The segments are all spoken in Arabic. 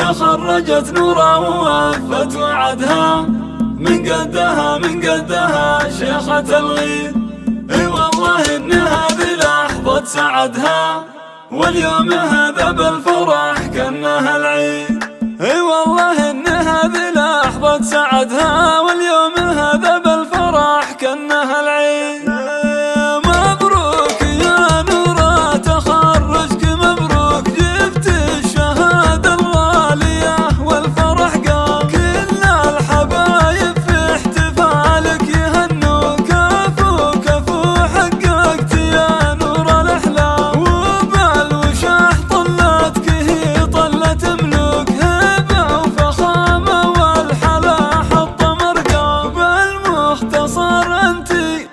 تخرجت نورا ووفت وعدها، من قدها شيخة الغيد. اي والله ان هذه لحظة سعدها، واليوم هذا بالفرح كأنها العيد. اي والله ان هذه لحظة سعدها، واليوم هذا بالفرح كأنها العيد. مبروك يا نورا تخرجك، مبروك جبت الشهادة الغالية والفرح قام. كل الحبايب في احتفالك يهنوا، كفو كفو حققت يا نور الأحلام. وبالوشاح طلتك هي طلة ملوك، هبة وفخامة والحلا حط مرقام. بالمختصر انتي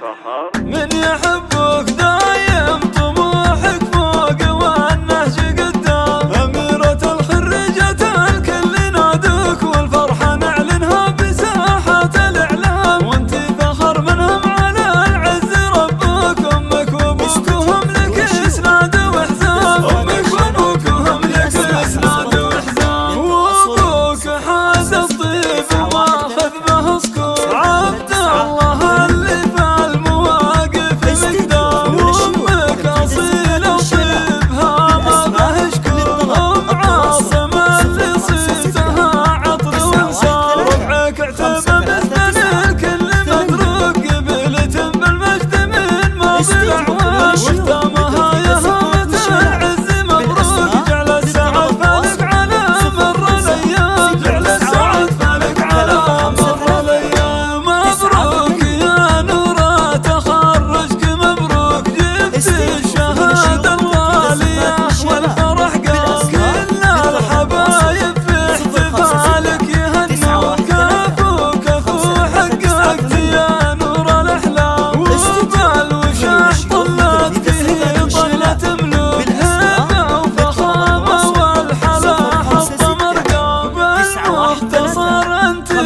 من يحبك دايم طموحك فوق والنهج قدام. أميرة الخريجة الكل نادوك، والفرحة نعلنها بساحات الإعلام. وانتي فخر منهم على العز ربك، أمك وأبوك وهم لك إسناد وحزام. أمك وأبوك وهم لك إسناد وحزام. وأبوك حاز الطيب وماخذ به سكور، عبد الله اللي في المواقف مقدام. وأمك أصيلة وطيبها ما به شكور، أم عاصم اللي صيتها عطر وانسان. ربعك اعتبى مثل الكل متروك، قبيلة بالمجد من ماضي الأعوام. وختامها يا هامة العز مبروك، جعل السعد فالك على مر الأيام. جعل السعد فالك على مر الأيام. مبروك يا نورا تخرجك، مبروك جبت الشهادة الغالية والفرح قام. كل الحبايب في احتفالك يهنوا، كفو كفو حققت يا نور الأحلام. وبالوشاح طلتك هي طلة ملوك، هبة وفخامة والحلا حط مرقام. بالمختصر انتي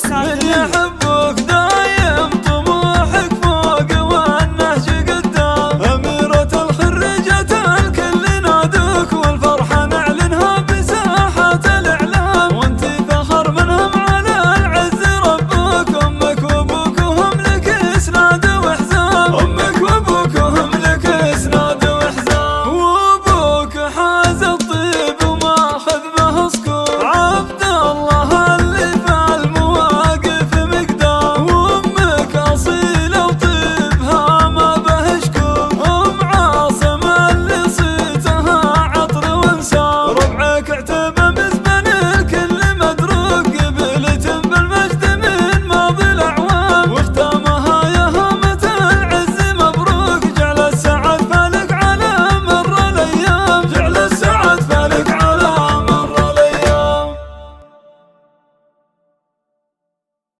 من يحبك دايم طموحك فوق والنهج قدام. أميرة الخريجة الكل نادوك، والفرحة نعلنها بساحات الإعلام. وانتي فخر منهم على العز ربك، أمك وأبوك وهم لك إسناد وحزام. أمك وأبوك وهم لك إسناد وحزام. وأبوك حاز الطيب وماخذ به سكور، عبد الله اللي في المواقف مقدام. وأمك أصيلة وطيبها ما به شكور، أم عاصم اللي صيتها عطر وانسام. ربعك